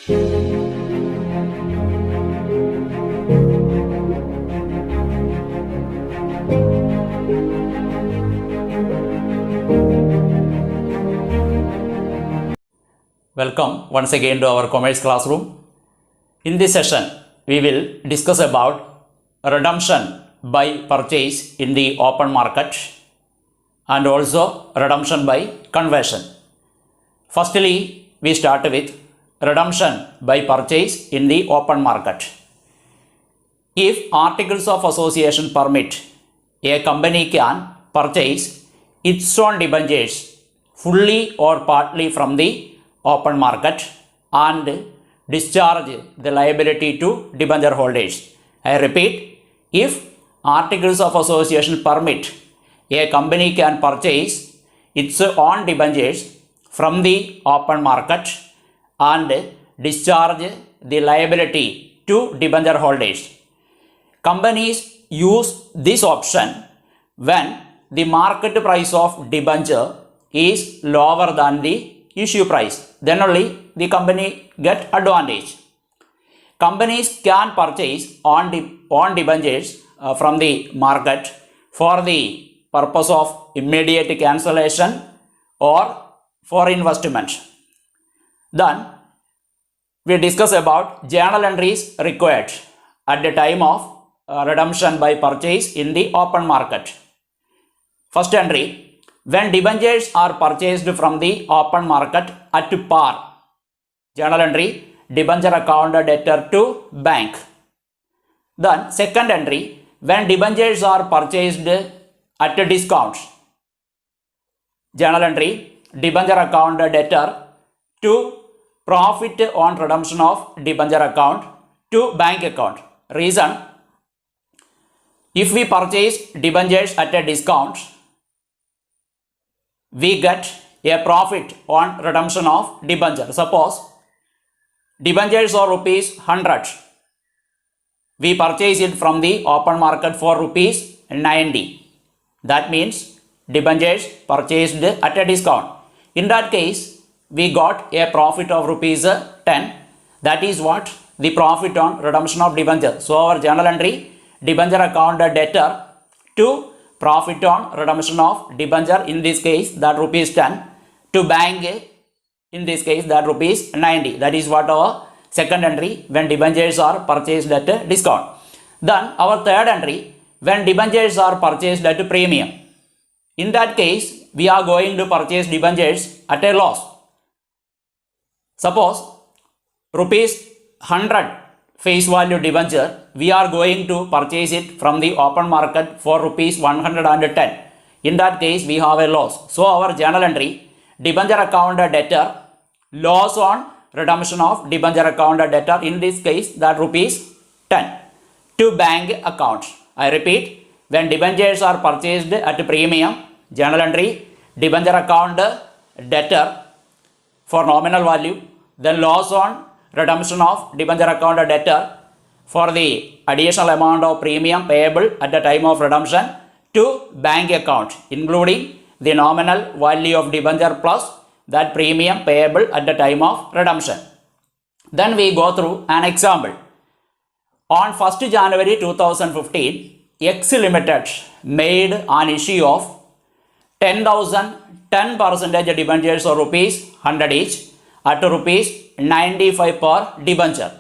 Welcome once again to our commerce classroom. In this session, we will discuss about redemption by purchase in the open market and also redemption by conversion. Firstly, we start with redemption by purchase in the open market. If articles of association permit, a company can purchase its own debentures fully or partly from the open market and discharge the liability to debenture holders. I repeat, if articles of association permit, a company can purchase its own debentures from the open market and discharge the liability to debenture holders. Companies use this option when the market price of debenture is lower than the issue price. Then only the company get advantage. Companies can purchase on debentures from the market for the purpose of immediate cancellation or for investment. Then we discuss about journal entries required at the time of redemption by purchase in the open market. First entry, when debentures are purchased from the open market at par. Journal entry, debenture account debtor to bank. Then second entry, when debentures are purchased at a discount. Journal entry, debenture account debtor to profit on redemption of debenture account to bank account. Reason, if we purchase debentures at a discount, we get a profit on redemption of debenture. Suppose debentures are rupees 100. We purchase it from the open market for rupees 90. That means debentures purchased at a discount. In that case, we got a profit of rupees 10. That is what the profit on redemption of debenture. So our journal entry, debenture account debtor to profit on redemption of debenture, in this case that rupees 10, to bank, in this case that rupees 90. That is what our second entry, when debentures are purchased at a discount. Then our third entry, when debentures are purchased at a premium. In that case, we are going to purchase debentures at a loss. Suppose rupees 100 face value debenture, we are going to purchase it from the open market for rupees 110. In that case, we have a loss. So our journal entry, debenture account debtor, loss on redemption of debenture account debtor, in this case that rupees 10, to bank account. I repeat, when debentures are purchased at premium, journal entry, debenture account debtor for nominal value, then loss on redemption of debenture account debtor for the additional amount of premium payable at the time of redemption to bank account, including the nominal value of debenture plus that premium payable at the time of redemption. Then we go through an example. On 1st January 2015, X Limited made an issue of 10% debentures of rupees 100 each at rupees 95 per debenture.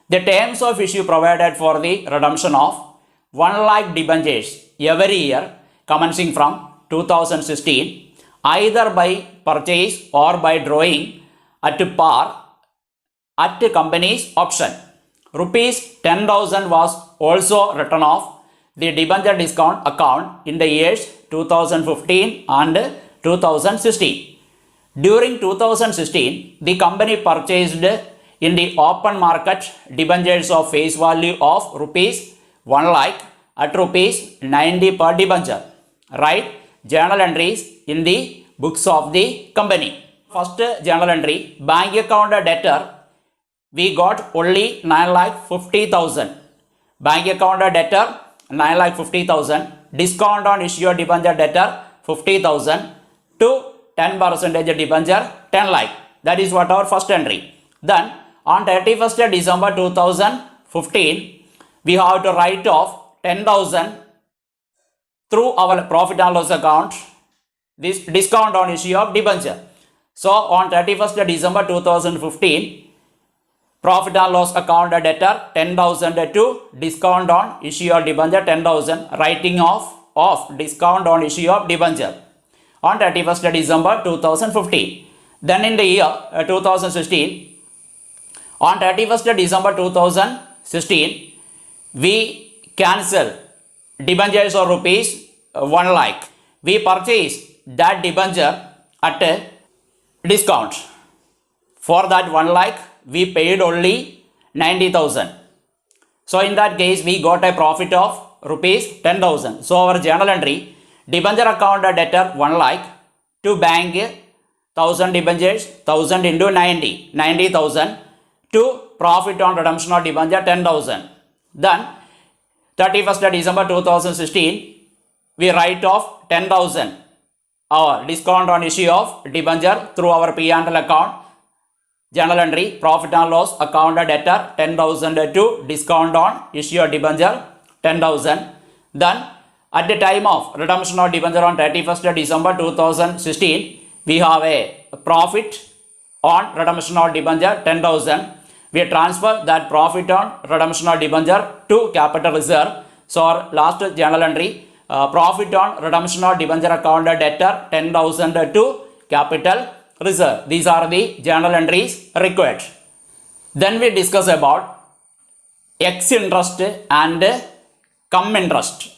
The terms of issue provided for the redemption of 1 lakh debentures every year commencing from 2016, either by purchase or by drawing at par at company's option. Rupees 10,000 was also written off the debenture discount account in the years 2015 and 2016. During 2016, the company purchased in the open market debentures of face value of rupees 1 lakh at rupees 90 per debenture. Write journal entries in the books of the company. First journal entry, bank account debtor, we got only 9,50,000. Bank account debtor 9,50,000. Discount on issue debenture debtor 50,000 to 10% debenture 10 lakh. That is what our first entry. Then On 31st December 2015, we have to write off 10,000 through our profit and loss account, this discount on issue of debenture. So on 31st December 2015, profit and loss account debtor 10,000 to discount on issue of debenture 10,000, writing off of discount on issue of debenture on 31st December 2015. Then in the year 2016, on 31st December 2016, we cancel debentures of rupees 1 lakh. We purchase that debenture at a discount. For that 1 lakh, we paid only 90,000. So in that case, we got a profit of rupees 10,000. So our journal entry, debenture account debtor 1 lakh to bank 1,000 debentures, 1,000 into 90, 90,000 to profit on redemption of debenture 10,000. Then 31st December 2016, we write off 10,000 our discount on issue of debenture through our P&L account. Journal entry, profit and loss account debtor 10,000 to discount on issue of debenture 10,000. Then at the time of redemption of debenture on 31st December 2016, we have a profit on redemption of debenture 10,000. We transfer that profit on redemption of debenture to capital reserve. So our last journal entry, profit on redemption of debenture account debtor 10,000 to capital reserve. These are the journal entries required. Then we discuss about X interest and cum interest.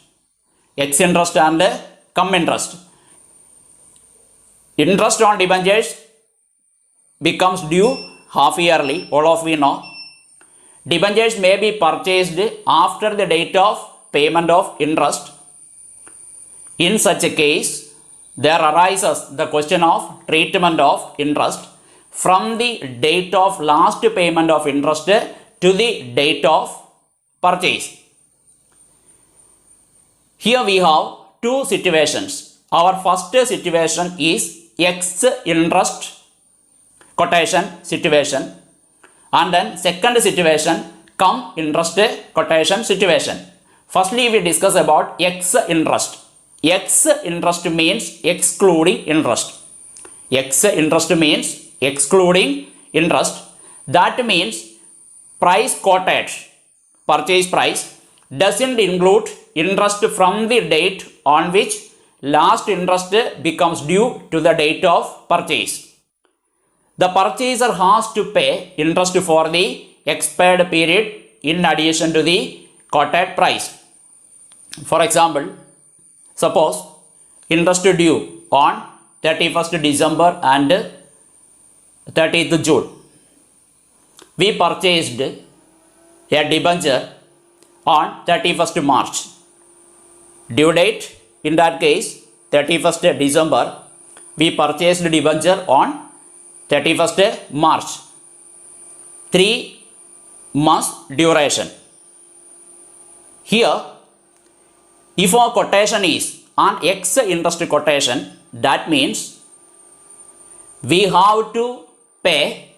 X interest and cum interest. Interest on debentures becomes due half yearly, all of we know. Debentures may be purchased after the date of payment of interest. In such a case, there arises the question of treatment of interest from the date of last payment of interest to the date of purchase. Here we have two situations. Our first situation is X interest quotation situation, and then second situation, cum-interest quotation situation. Firstly, we discuss about X interest. X interest means excluding interest. X interest means excluding interest. That means price quoted, purchase price, doesn't include interest from the date on which last interest becomes due to the date of purchase. The purchaser has to pay interest for the expired period in addition to the quoted price. For example, suppose interest due on 31st December and 30th June. We purchased a debenture on 31st March. Due date, in that case, 31st December. We purchased debenture on 31st March. 3 months duration. Here, if our quotation is on X interest quotation, that means we have to pay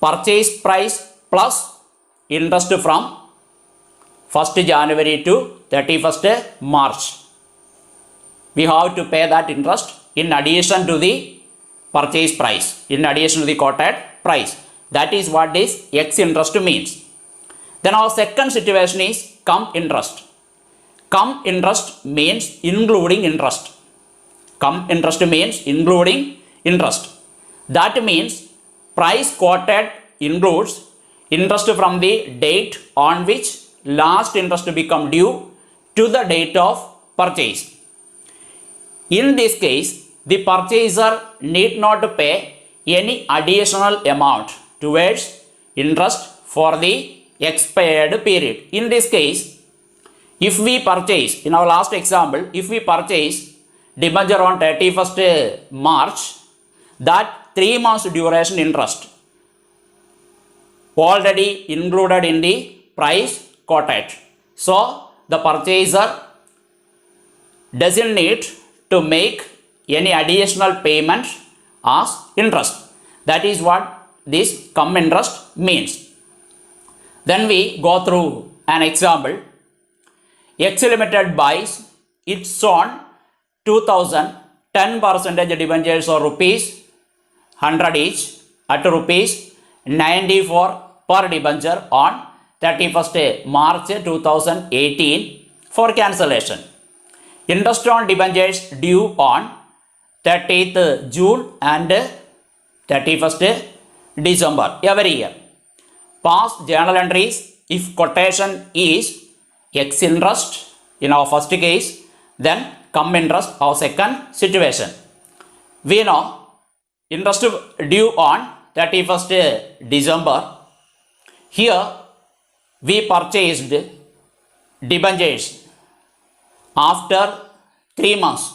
purchase price plus interest from 1st January to 31st March. We have to pay that interest in addition to the purchase price, in addition to the quoted price. That is what this X interest means. Then our second situation is cum-interest. Cum-interest means including interest. Cum-interest means including interest. That means price quoted includes interest from the date on which last interest become due to the date of purchase. In this case, the purchaser need not pay any additional amount towards interest for the expired period. In this case, if we purchase, in our last example, if we purchase debenture on 31st March, that 3 months duration interest already included in the price quoted. So, the purchaser doesn't need to make any additional payment as interest. That is what this cum-interest means. Then we go through an example. X Limited buys its own 2010% debentures or rupees 100 each at rupees 94 per debenture on 31st March 2018 for cancellation. Interest on debentures due on 30th June and 31st December every year. Past journal entries if quotation is X interest in our first case, then cum-interest our second situation. We know interest due on 31st December. Here we purchased debentures after 3 months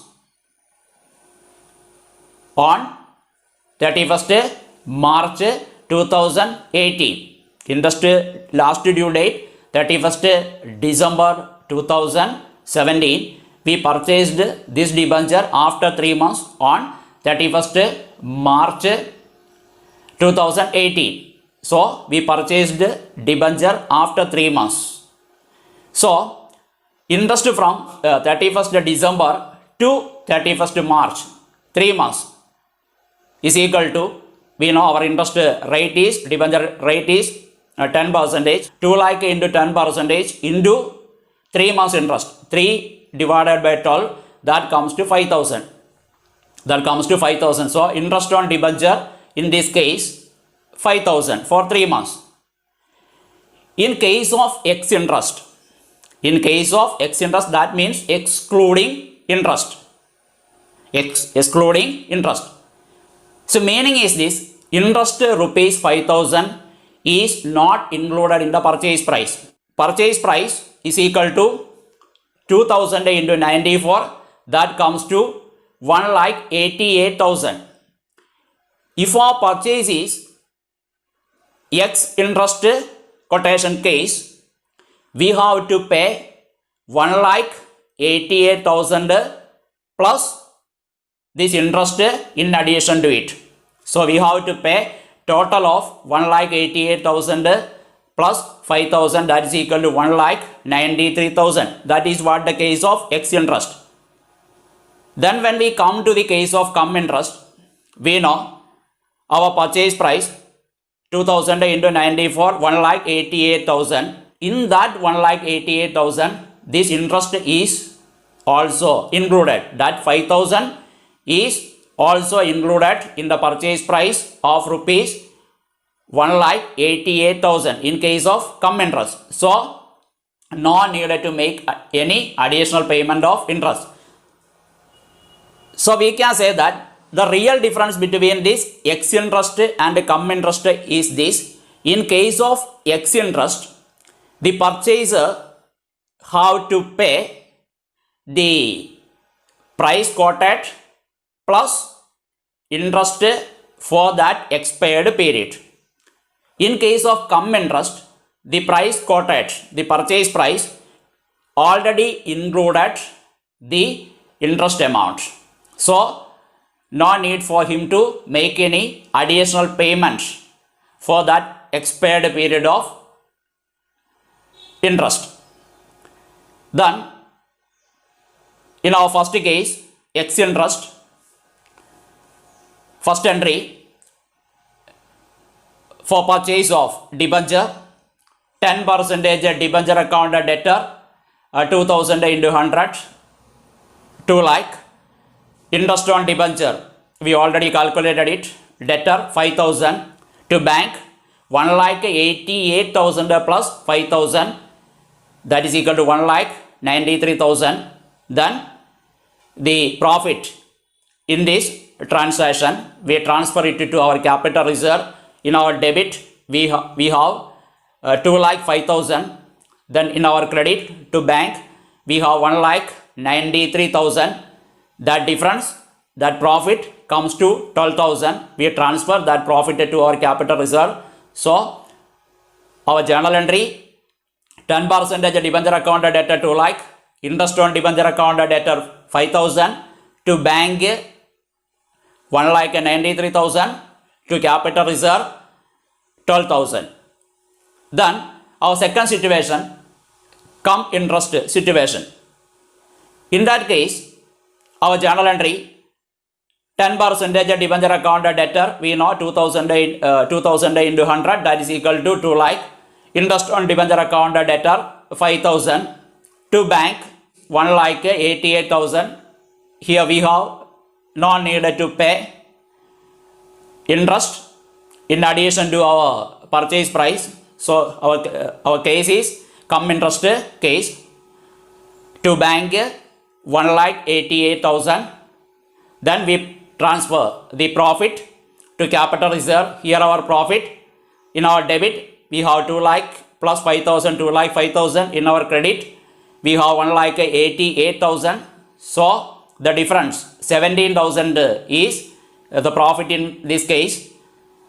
on 31st March 2018. Interest last due date 31st December 2017. We purchased this debenture after 3 months on 31st March 2018. So we purchased debenture after 3 months. So interest from 31st December to 31st March, 3 months, is equal to, we know our interest rate is, debenture rate is 10%, 2 lakh into 10% into 3 months interest, 3 divided by 12, that comes to 5,000. That comes to 5,000. So interest on debenture in this case 5,000 for 3 months. In case of X interest, that means excluding interest. Excluding interest. So meaning is this, interest rupees 5,000 is not included in the purchase price. Purchase price is equal to 2,000 into 94, that comes to 1,88,000. If our purchase is X interest quotation case, we have to pay 1,88,000 plus this interest in addition to it. So we have to pay total of 1,88,000 plus 5,000, that is equal to 1,93,000. That is what the case of X interest. Then when we come to the case of cum interest, we know our purchase price 2,000 into 94, 1,88,000. In that 1,88,000, this interest is also included. That 5,000 is also included in the purchase price of rupees 1,88,000 in case of cum interest. So no needed to make any additional payment of interest. So we can say that the real difference between this X interest and cum interest is this. In case of X interest, the purchaser have to pay the price quoted plus interest for that expired period. In case of cum interest, the price quoted, the purchase price already included the interest amount. So no need for him to make any additional payment for that expired period of interest. Then in our first case, X interest, first entry for purchase of debenture, 10% debenture account debtor, 2,000 into 100, 2 lakh. Interest on debenture, we already calculated it. Debtor 5,000 to bank, 1,88,000 plus 5,000, that is equal to 1,93,000. Then the profit in this transaction, we transfer it to our capital reserve. In our debit, we have 2,05,000. Then in our credit to bank, we have 1,93,000. That difference, that profit comes to 12,000. We transfer that profit to our capital reserve. So our journal entry, 10% debenture account debtor 2 lakh, interest on debenture account debtor 5,000, to bank 1,93,000, to capital reserve 12,000. Then our second situation, cum-interest situation. In that case, our journal entry, 10% debenture account debtor, we know 2000 into 100, that is equal to 2 lakh. Interest on debenture account debtor, 5,000. To bank, 1 lakh 88,000. Here we have no need to pay interest in addition to our purchase price. So our case is cum-interest case. To bank, 1 lakh 88,000. Then we transfer the profit to capital reserve. Here our profit, in our debit we have 2 lakh plus 5,000, 2 lakh 5,000. In our credit we have 1 lakh 88,000. So the difference 17,000 is the profit in this case.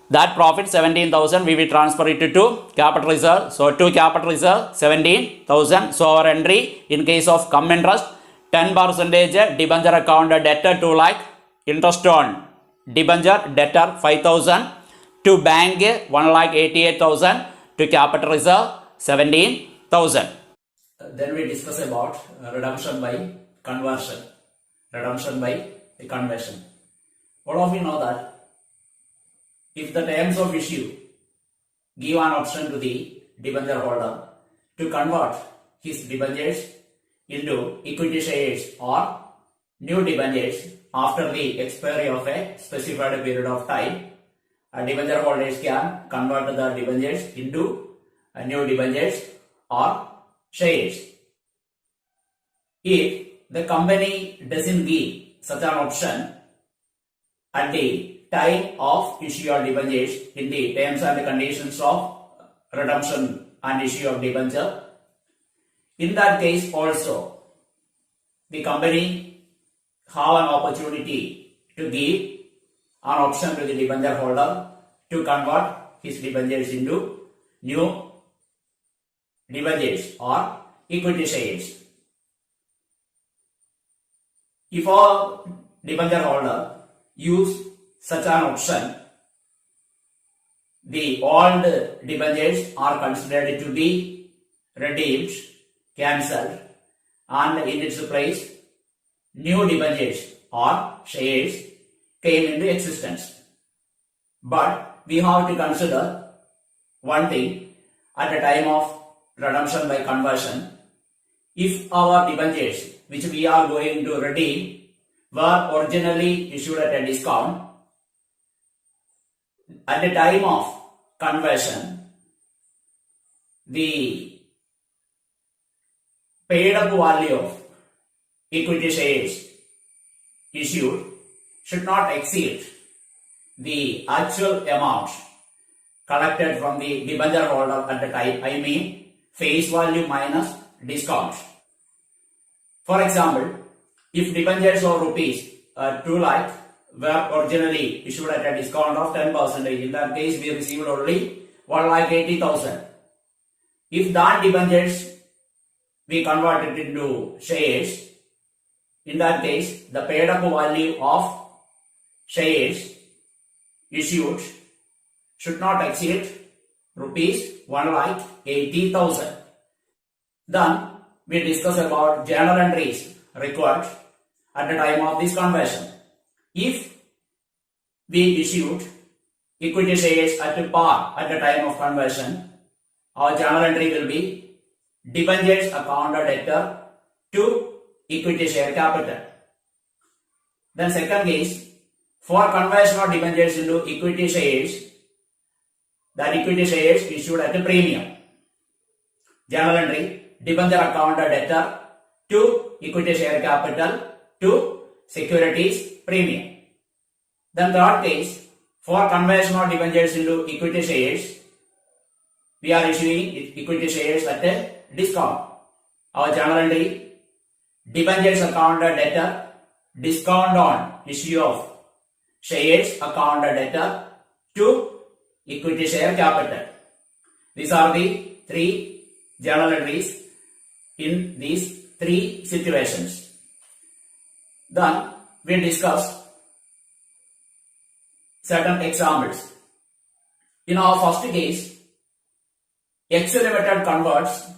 That profit 17,000 we will transfer it to capital reserve. So to capital reserve 17,000. So our entry in case of cum-interest, 10% debenture account debtor 2 lakh, interest on debenture debtor 5,000, to bank 1 lakh 88,000, to capital reserve 17,000. Then we discuss about redemption by conversion. Redemption by conversion. All of you know that if the terms of issue give an option to the debenture holder to convert his debentures into equity shares or new debentures after the expiry of a specified period of time, debenture holders can convert the debentures into new debentures or shares. If the company doesn't give such an option at the time of issue of debentures in the terms and conditions of redemption and issue of debenture, in that case also the company have an opportunity to give an option to the debenture holder to convert his debentures into new debentures or equity shares. If a debenture holder use such an option, the old debentures are considered to be redeemed, cancelled, and in its place new debentures or shares came into existence. But we have to consider one thing at the time of redemption by conversion. If our debentures which we are going to redeem were originally issued at a discount, at the time of conversion, the paid up value of equity shares issued should not exceed the actual amount collected from the debenture holder at the time. I mean face value minus discount. For example, if debentures of rupees 2 lakh were originally issued at a discount of 10%, in that case we received only 1 lakh 80,000. If that debentures we converted into shares, in that case the paid up value of shares issued should not exceed rupees 1 lakh 80,000. Then we discuss about journal entries required at the time of this conversion. If we issued equity shares at par at the time of conversion, our journal entry will be debentures account debtor to equity share capital. Then second case, for conversion of debentures into equity shares, that equity shares issued at a premium. Journal entry, debenture account debtor to equity share capital to securities premium. Then third case, for conversion of debentures into equity shares, we are issuing equity shares at a discount. Our journal entry, debentures account debtor, discount on issue of shares account debtor to equity share capital. These are the three journal entries in these three situations. Then we discuss certain examples. In our first case, X Limited converts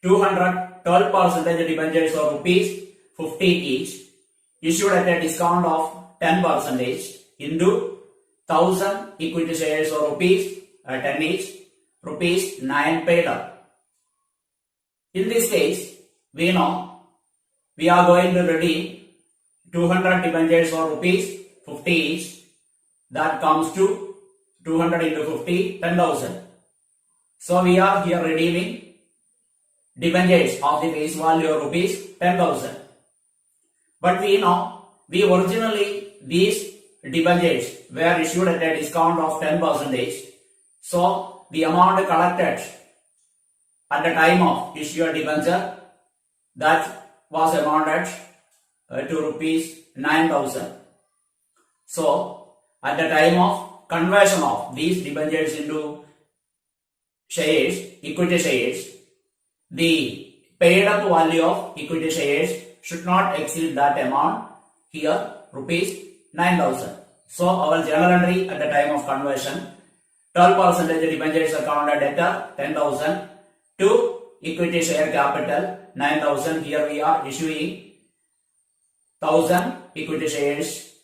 200 12% debentures or rupees 50 each, issued at a discount of 10% into 1000 equity shares or rupees 10 each, rupees 9 paid up. In this case, we know we are going to redeem 200 debentures or rupees 50 each. That comes to 200 into 50, 10,000. So we are here redeeming debentures of the face value of rupees 10,000. But we know originally these debentures were issued at a discount of 10%. So the amount collected at the time of issued debenture, that was amounted to rupees 9,000. So at the time of conversion of these debentures into shares, equity shares, the paid up value of equity shares should not exceed that amount, here rupees 9,000. So our journal entry at the time of conversion, 12% debentures accounted debtor 10,000 to equity share capital 9,000. Here we are issuing 1,000 equity shares,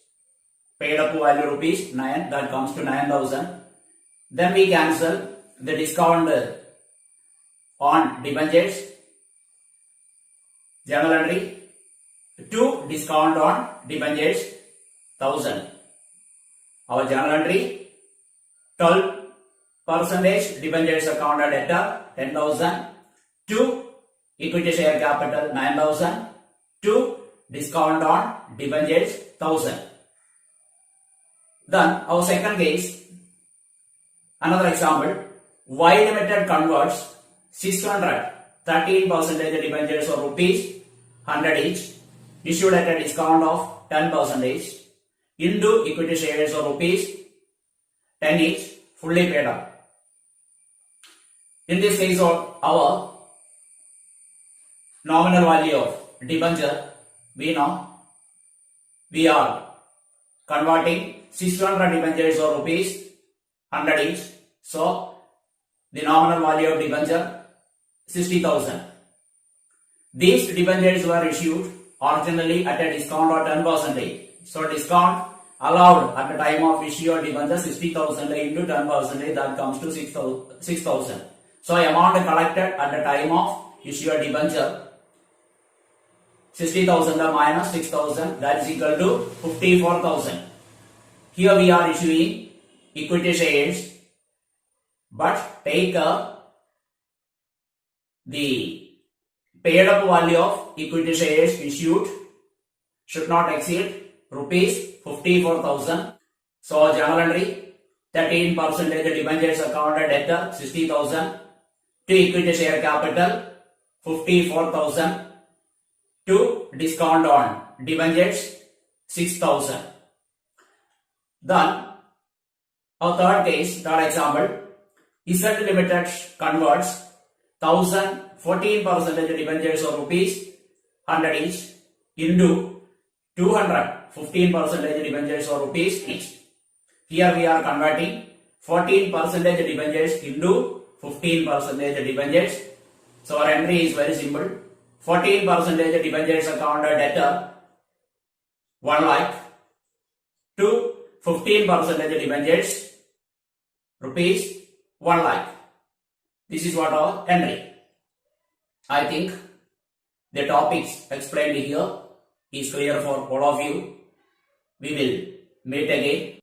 paid up value rupees 9, that comes to 9,000. Then we cancel the discount on debentures, journal entry, to discount on debentures 1,000. Our journal entry, 12% debentures accounted debtor 10,000 to equity share capital 9,000 to discount on debentures 1,000. Then our second case, another example, Y Limited converts 600 13% debentures or rupees 100 each, issued at a discount of 10% into equity shares or rupees 10 each, fully paid up. In this case, our nominal value of debenture, we know we are converting 600 debentures or rupees 100 each. So the nominal value of debenture 60,000. These debentures were issued originally at a discount of 10%. So discount allowed at the time of issue of debenture 60,000 into 10%, that comes to 6,000. So amount collected at the time of issue of debenture 60,000 minus 6,000, that is equal to 54,000. Here we are issuing equity shares, but take the paid up value of equity shares issued should not exceed rupees 54,000. So journal entry, 13% debentures accounted debtor 60,000 to equity share capital 54,000 to discount on debentures 6,000. Then our third case, third example, Z Limited converts 1,000 14% debentures or rupees 100 each into 200 15% debentures or rupees each. Here we are converting 14% debentures into 15% debentures. So our entry is very simple. 14% debentures accounted debtor 1 lakh to 15% debentures rupees 1 lakh. This is what our entry. I think the topics explained here is clear for all of you. We will meet again